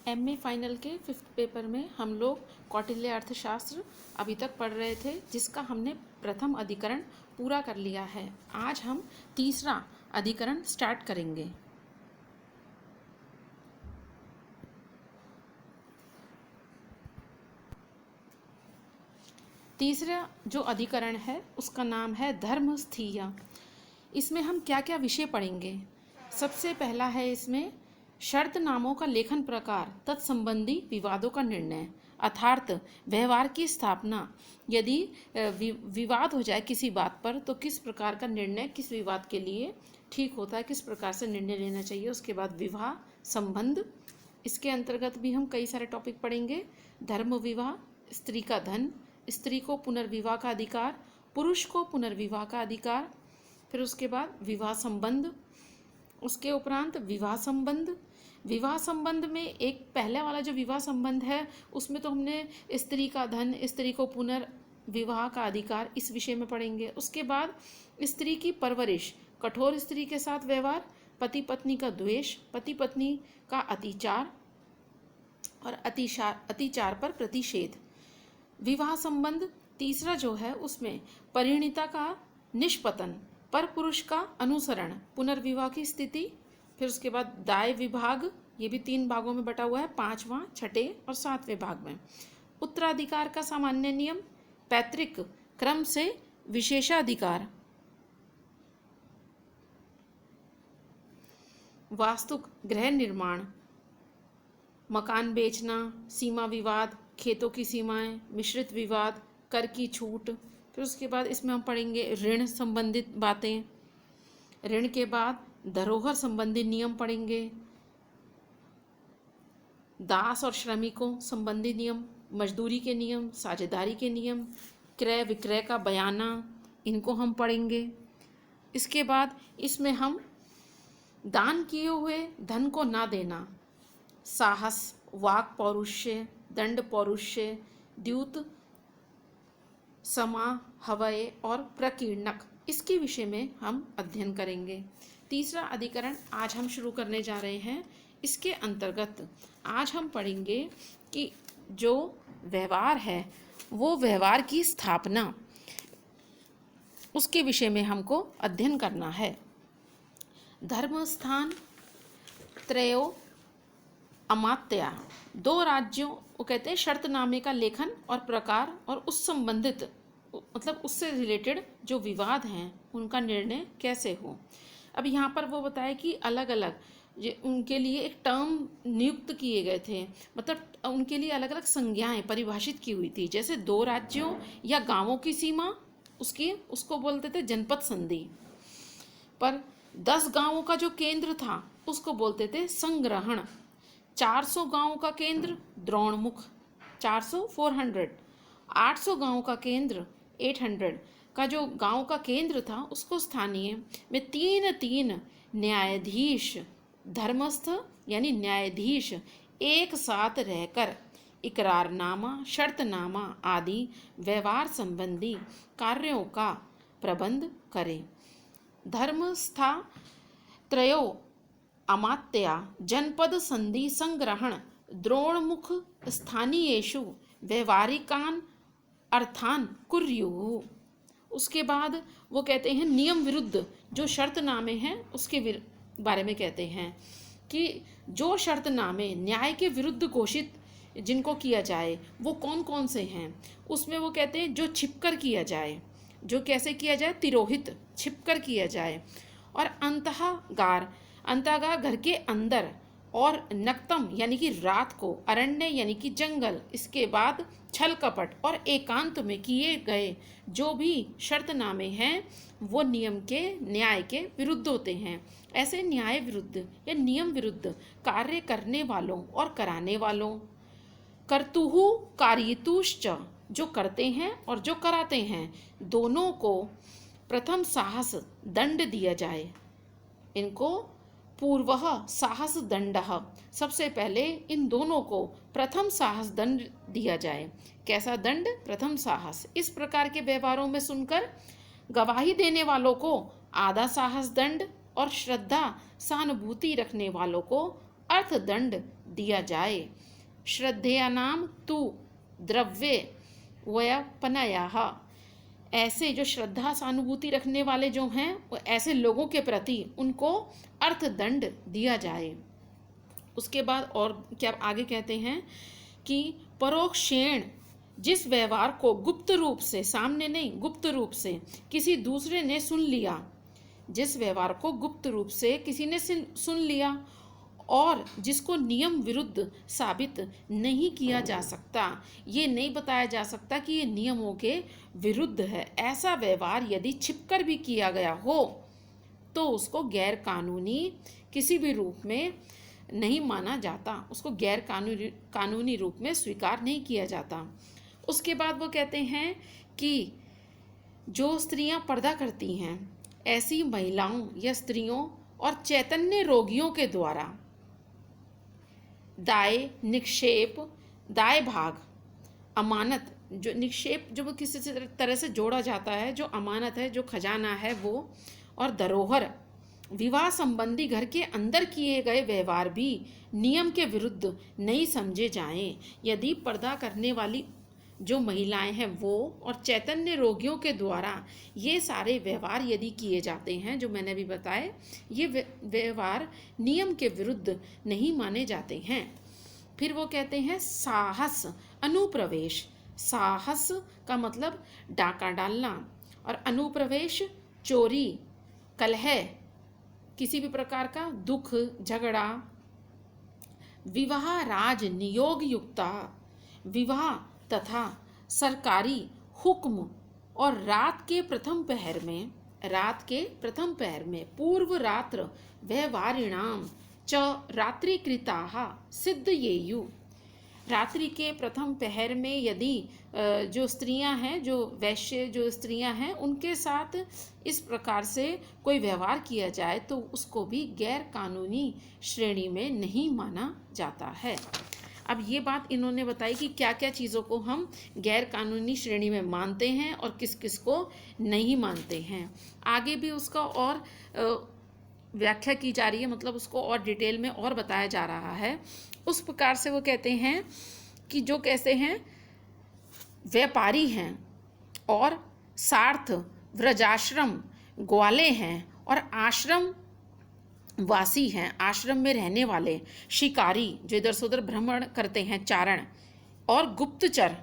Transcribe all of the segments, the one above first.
MA final के 5th paper में हम लोग कौटिल्य अर्थशास्त्र अभी तक पढ़ रहे थे, जिसका हमने प्रथम अधिकरण पूरा कर लिया है। आज हम तीसरा अधिकरण स्टार्ट करेंगे। तीसरा जो अधिकरण है उसका नाम है धर्मस्थीय। इसमें हम क्या क्या विषय पढ़ेंगे? सबसे पहला है इसमें शर्त नामों का लेखन प्रकार, तत्संबंधी विवादों का निर्णय, अर्थात व्यवहार की स्थापना। यदि विवाद हो जाए किसी बात पर तो किस प्रकार का निर्णय किस विवाद के लिए ठीक होता है, किस प्रकार से निर्णय लेना चाहिए। उसके बाद विवाह संबंध, इसके अंतर्गत भी हम कई सारे टॉपिक पढ़ेंगे। धर्म विवाह, स्त्री का धन, स्त्री को पुनर्विवाह का अधिकार, पुरुष को पुनर्विवाह का अधिकार। फिर उसके बाद विवाह संबंध, उसके उपरांत विवाह संबंध। विवाह संबंध में एक पहले वाला जो विवाह संबंध है उसमें तो हमने स्त्री का धन, स्त्री को पुनर्विवाह का अधिकार, इस विषय में पढ़ेंगे। उसके बाद स्त्री की परवरिश, कठोर स्त्री के साथ व्यवहार, पति पत्नी का द्वेष, पति पत्नी का अतिचार और अतिचार पर प्रतिषेध। विवाह संबंध तीसरा जो है उसमें परिणीता का निष्पतन, पर पुरुष का अनुसरण, पुनर्विवाह की स्थिति। फिर उसके बाद दाय विभाग, ये भी 3 भागों में बटा हुआ है, 5वां, 6ठे और 7वें भाग में। उत्तराधिकार का सामान्य नियम, पैतृक क्रम से विशेषाधिकार, वास्तु गृह निर्माण, मकान बेचना, सीमा विवाद, खेतों की सीमाएं, मिश्रित विवाद, कर की छूट। फिर उसके बाद इसमें हम पढ़ेंगे ऋण संबंधित बातें। ऋण के बाद धरोहर संबंधी नियम पढ़ेंगे, दास और श्रमिकों संबंधी नियम, मजदूरी के नियम, साझेदारी के नियम, क्रय विक्रय का बयाना, इनको हम पढ़ेंगे। इसके बाद इसमें हम दान किए हुए धन को ना देना, साहस, वाक पौरुष्य, दंड पौरुष्य, द्यूत, समाहवय और प्रकीर्णक, इसके विषय में हम अध्ययन करेंगे। तीसरा अधिकरण आज हम शुरू करने जा रहे हैं। इसके अंतर्गत आज हम पढ़ेंगे कि जो व्यवहार है वो व्यवहार की स्थापना, उसके विषय में हमको अध्ययन करना है। धर्मस्थान त्रयो अमात्या, 2 राज्यों वो कहते हैं शर्तनामे का लेखन और प्रकार और उस संबंधित मतलब उससे रिलेटेड जो विवाद हैं उनका निर्णय कैसे हो। अब यहाँ पर वो बताए कि अलग अलग उनके लिए एक टर्म नियुक्त किए गए थे, मतलब उनके लिए अलग अलग संज्ञाएं परिभाषित की हुई थी। जैसे 2 राज्यों या गांवों की सीमा, उसको बोलते थे जनपद संधि, पर 10 गांवों का जो केंद्र था उसको बोलते थे संग्रहण। 400 गांवों का केंद्र द्रोणमुख, 400 800 गांवों का केंद्र 800 का जो गांव का केंद्र था उसको स्थानीय में 3 न्यायाधीश, धर्मस्थ यानी न्यायाधीश एक साथ रहकर इकरारनामा, शर्तनामा आदि व्यवहार संबंधी कार्यों का प्रबंध करें। धर्मस्था त्रयो अमात्या जनपद संधि संग्रहण द्रोणमुख स्थानीयेषु व्यवहारिकान अर्थान कुर्युः। उसके बाद वो कहते हैं नियम विरुद्ध जो शर्तनामे हैं उसके बारे में कहते हैं कि जो शर्तनामे न्याय के विरुद्ध घोषित जिनको किया जाए वो कौन कौन से हैं। उसमें वो कहते हैं जो छिपकर किया जाए, जो कैसे किया जाए, तिरोहित, छिपकर किया जाए, और अंतःगार घर के अंदर, और नक्तम यानी कि रात को, अरण्य यानी कि जंगल, इसके बाद छल कपट और एकांत में किए गए जो भी शर्तनामे हैं वो नियम के, न्याय के विरुद्ध होते हैं। ऐसे न्याय विरुद्ध या नियम विरुद्ध कार्य करने वालों और कराने वालों, कर्तुहु कार्यतुश्च, जो करते हैं और जो कराते हैं, दोनों को प्रथम साहस दंड दिया जाए। इनको पूर्वः साहस दंडः, सबसे पहले इन दोनों को प्रथम साहस दंड दिया जाए। कैसा दंड? प्रथम साहस। इस प्रकार के व्यवहारों में सुनकर गवाही देने वालों को आधा साहस दंड और श्रद्धा सहानुभूति रखने वालों को अर्थदंड दिया जाए। श्रद्धेयानाम तु द्रव्ये व्यपनयः, ऐसे जो श्रद्धा सहानुभूति रखने वाले जो हैं वो ऐसे लोगों के प्रति उनको अर्थदंड दिया जाए। उसके बाद और क्या आगे कहते हैं कि परोक्षेण, जिस व्यवहार को गुप्त रूप से, सामने नहीं गुप्त रूप से किसी दूसरे ने सुन लिया, जिस व्यवहार को गुप्त रूप से किसी ने सुन लिया और जिसको नियम विरुद्ध साबित नहीं किया जा सकता, ये नहीं बताया जा सकता कि ये नियमों के विरुद्ध है, ऐसा व्यवहार यदि छिपकर भी किया गया हो तो उसको गैर कानूनी किसी भी रूप में नहीं माना जाता, उसको गैर कानूनी रूप में स्वीकार नहीं किया जाता। उसके बाद वो कहते हैं कि जो स्त्रियां पर्दा करती हैं, ऐसी महिलाओं या स्त्रियों और चैतन्य रोगियों के द्वारा दाय निक्षेप, दाय भाग, अमानत, जो निक्षेप जो किसी तरह से जोड़ा जाता है, जो अमानत है, जो खजाना है वो, और धरोहर, विवाह संबंधी घर के अंदर किए गए व्यवहार भी नियम के विरुद्ध नहीं समझे जाएं। यदि पर्दा करने वाली जो महिलाएं हैं वो और चैतन्य रोगियों के द्वारा ये सारे व्यवहार यदि किए जाते हैं जो मैंने अभी बताए, ये व्यवहार नियम के विरुद्ध नहीं माने जाते हैं। फिर वो कहते हैं साहस अनुप्रवेश, साहस का मतलब डाका डालना, और अनुप्रवेश चोरी, कलह, किसी भी प्रकार का दुख झगड़ा, विवाह राज नियोग युक्ता, विवाह तथा सरकारी हुक्म, और रात के प्रथम पहर में पूर्व रात्र व्यवहारिणाम च रात्रिकृताः सिद्धयेयु, रात्रि के प्रथम पहर में यदि जो स्त्रियां हैं, जो वैश्य जो स्त्रियां हैं, उनके साथ इस प्रकार से कोई व्यवहार किया जाए तो उसको भी गैर कानूनी श्रेणी में नहीं माना जाता है। अब ये बात इन्होंने बताई कि क्या क्या चीज़ों को हम गैर कानूनी श्रेणी में मानते हैं और किस किस को नहीं मानते हैं। आगे भी उसका और व्याख्या की जा रही है, मतलब उसको और डिटेल में और बताया जा रहा है। उस प्रकार से वो कहते हैं कि जो कैसे हैं व्यापारी हैं और सार्थ व्रजाश्रम ग्वाले हैं और आश्रम वासी हैं, आश्रम में रहने वाले, शिकारी जो इधर से उधर भ्रमण करते हैं, चारण, और गुप्तचर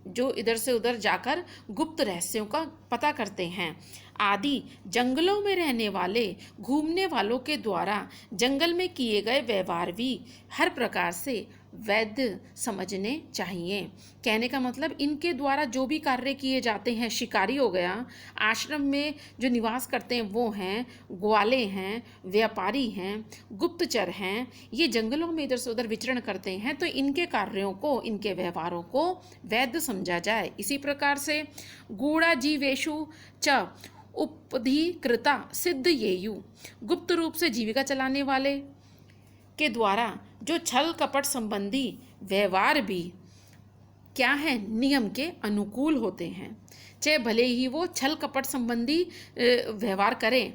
जो इधर से उधर जाकर गुप्त रहस्यों का पता करते हैं, आदि जंगलों में रहने वाले घूमने वालों के द्वारा जंगल में किए गए व्यवहार भी हर प्रकार से वैध समझने चाहिए। कहने का मतलब इनके द्वारा जो भी कार्य किए जाते हैं, शिकारी हो गया, आश्रम में जो निवास करते हैं वो हैं, ग्वाले हैं, व्यापारी हैं, गुप्तचर हैं, ये जंगलों में इधर से उधर विचरण करते हैं, तो इनके कार्यों को, इनके व्यवहारों को वैध समझा जाए। इसी प्रकार से गूढ़ा जीवेशु च उपधिकृता सिद्धयेयु, गुप्त रूप से जीविका चलाने वाले के द्वारा जो छल कपट संबंधी व्यवहार भी क्या है, नियम के अनुकूल होते हैं। चाहे भले ही वो छल कपट संबंधी व्यवहार करें,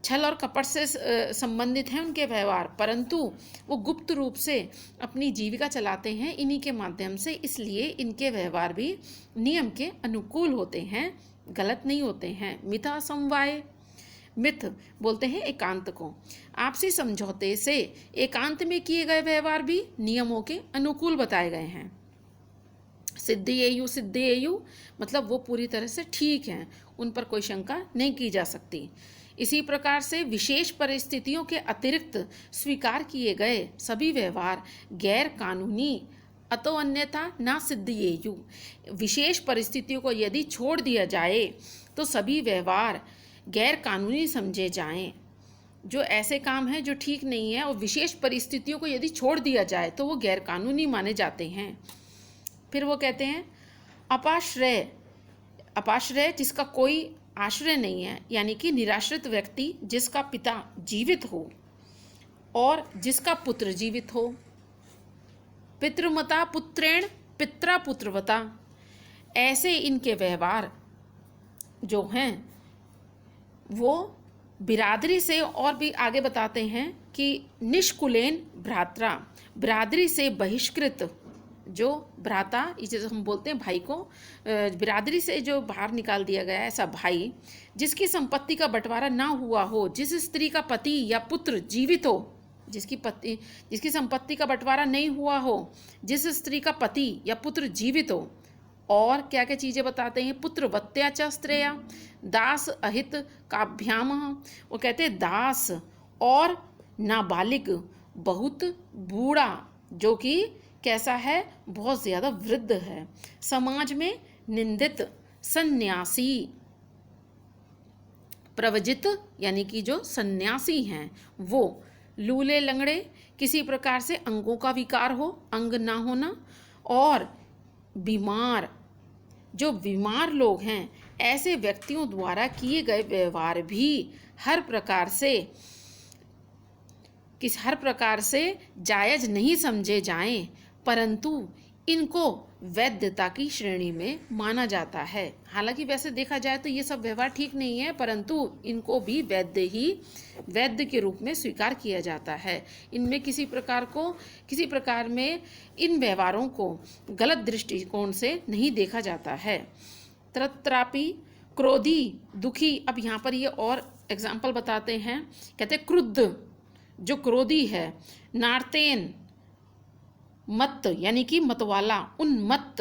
छल और कपट से संबंधित हैं उनके व्यवहार, परंतु वो गुप्त रूप से अपनी जीविका चलाते हैं इन्हीं के माध्यम से, इसलिए इनके व्यवहार भी नियम के अनुकूल होते हैं, गलत नहीं होते हैं। मिथा समवाय, मिथ बोलते हैं एकांत को, आपसी समझौते से एकांत में किए गए व्यवहार भी नियमों के अनुकूल बताए गए हैं। सिद्धयेयु मतलब वो पूरी तरह से ठीक हैं, उन पर कोई शंका नहीं की जा सकती। इसी प्रकार से विशेष परिस्थितियों के अतिरिक्त स्वीकार किए गए सभी व्यवहार गैर कानूनी अतो अन्यथा ना सिद्धयेयु, विशेष परिस्थितियों को यदि छोड़ दिया जाए तो सभी व्यवहार गैर कानूनी समझे जाएं। जो ऐसे काम हैं जो ठीक नहीं है और विशेष परिस्थितियों को यदि छोड़ दिया जाए तो वो गैर कानूनी माने जाते हैं। फिर वो कहते हैं अपाश्रय, अपाश्रय जिसका कोई आश्रय नहीं है, यानी कि निराश्रित व्यक्ति जिसका पिता जीवित हो और जिसका पुत्र जीवित हो। पितृमता पुत्रेण पित्रा पुत्रवता, ऐसे इनके व्यवहार जो हैं वो बिरादरी से, और भी आगे बताते हैं कि निष्कुलेन भ्रात्रा, बिरादरी से बहिष्कृत जो भ्राता, इसे हम बोलते हैं भाई को, बिरादरी से जो बाहर निकाल दिया गया ऐसा भाई, जिसकी संपत्ति का बंटवारा ना हुआ हो, जिस स्त्री का पति या पुत्र जीवित हो, जिसकी संपत्ति का बंटवारा नहीं हुआ हो, जिस स्त्री का पति या पुत्र जीवित हो, और क्या क्या चीज़ें बताते हैं, पुत्रवत्या च स्त्रेया, दास अहित काभ्याम, वो कहते हैं दास और नाबालिग, बहुत बूढ़ा, जो कि कैसा है, बहुत ज़्यादा वृद्ध है, समाज में निंदित, सन्यासी, प्रवजित यानी कि जो सन्यासी हैं वो, लूले लंगड़े, किसी प्रकार से अंगों का विकार हो, अंग ना होना, और बीमार, जो बीमार लोग हैं ऐसे व्यक्तियों द्वारा किए गए व्यवहार भी हर प्रकार से जायज़ नहीं समझे जाएं, परंतु इनको वैधता की श्रेणी में माना जाता है। हालांकि वैसे देखा जाए तो ये सब व्यवहार ठीक नहीं है, परंतु इनको भी वैध के रूप में स्वीकार किया जाता है। इनमें किसी प्रकार में इन व्यवहारों को गलत दृष्टिकोण से नहीं देखा जाता है। तत्रापि क्रोधी, दुखी, अब यहाँ पर ये और एग्जाम्पल बताते हैं, कहते क्रुद्ध, जो क्रोधी है, नार्तेन, मत यानी कि मतवाला, उन्मत्त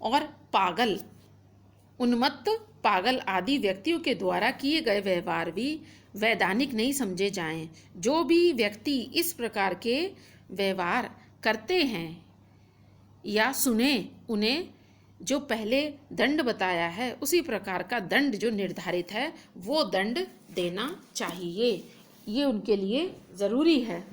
और पागल आदि व्यक्तियों के द्वारा किए गए व्यवहार भी वैधानिक नहीं समझे जाएं। जो भी व्यक्ति इस प्रकार के व्यवहार करते हैं या सुने, उन्हें जो पहले दंड बताया है उसी प्रकार का दंड जो निर्धारित है वो दंड देना चाहिए, ये उनके लिए ज़रूरी है।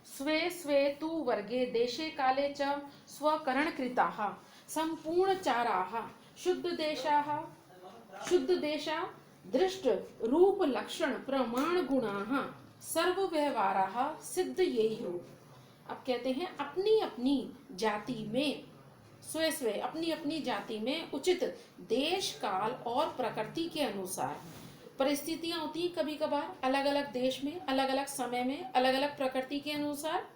स्वे स्वे तु वर्गे देशे काले च स्वकरणकृताः सम्पूर्णचाराः शुद्ध देशा दृष्ट रूप लक्षण प्रमाण गुणाः सर्व व्यवहाराः सिद्धयेयुः। अब कहते हैं अपनी अपनी जाति में, स्वे अपनी अपनी जाति में उचित देश काल और प्रकृति के अनुसार परिस्थितियां होती हैं, कभी कभार अलग अलग देश में, अलग अलग समय में, अलग अलग प्रकृति के अनुसार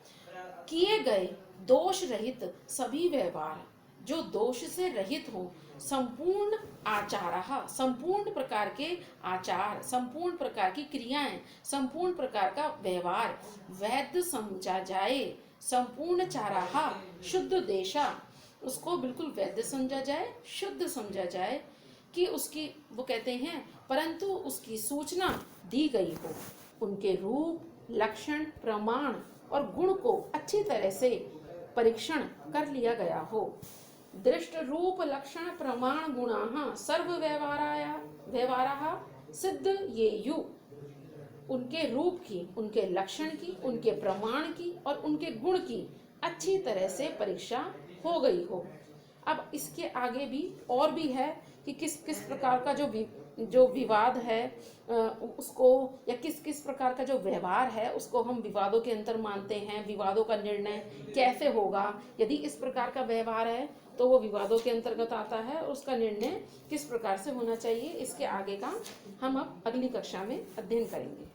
किए गए दोष रहित सभी व्यवहार जो दोष से रहित हो, संपूर्ण आचार, संपूर्ण प्रकार के आचार, संपूर्ण प्रकार की क्रियाएं, संपूर्ण प्रकार का व्यवहार वैध समझा जाए। संपूर्ण चाराहा शुद्ध देशा, उसको बिल्कुल वैध समझा जाए, शुद्ध समझा जाए कि उसकी, वो कहते हैं परंतु उसकी सूचना दी गई हो, उनके रूप, लक्षण, प्रमाण और गुण को अच्छी तरह से परीक्षण कर लिया गया हो। दृष्ट रूप लक्षण प्रमाण गुणाः सर्व व्यवहाराः सिद्धयेयुः। उनके रूप की, उनके लक्षण की, उनके प्रमाण की और उनके गुण की अच्छी तरह से परीक्षा हो गई हो। अब इसके आगे भी और भी है कि किस किस प्रकार का जो विवाद है उसको, या किस किस प्रकार का जो व्यवहार है उसको हम विवादों के अंतर मानते हैं। विवादों का निर्णय कैसे होगा, यदि इस प्रकार का व्यवहार है तो वो विवादों के अंतर्गत आता है, और उसका निर्णय किस प्रकार से होना चाहिए, इसके आगे का हम अब अगली कक्षा में अध्ययन करेंगे।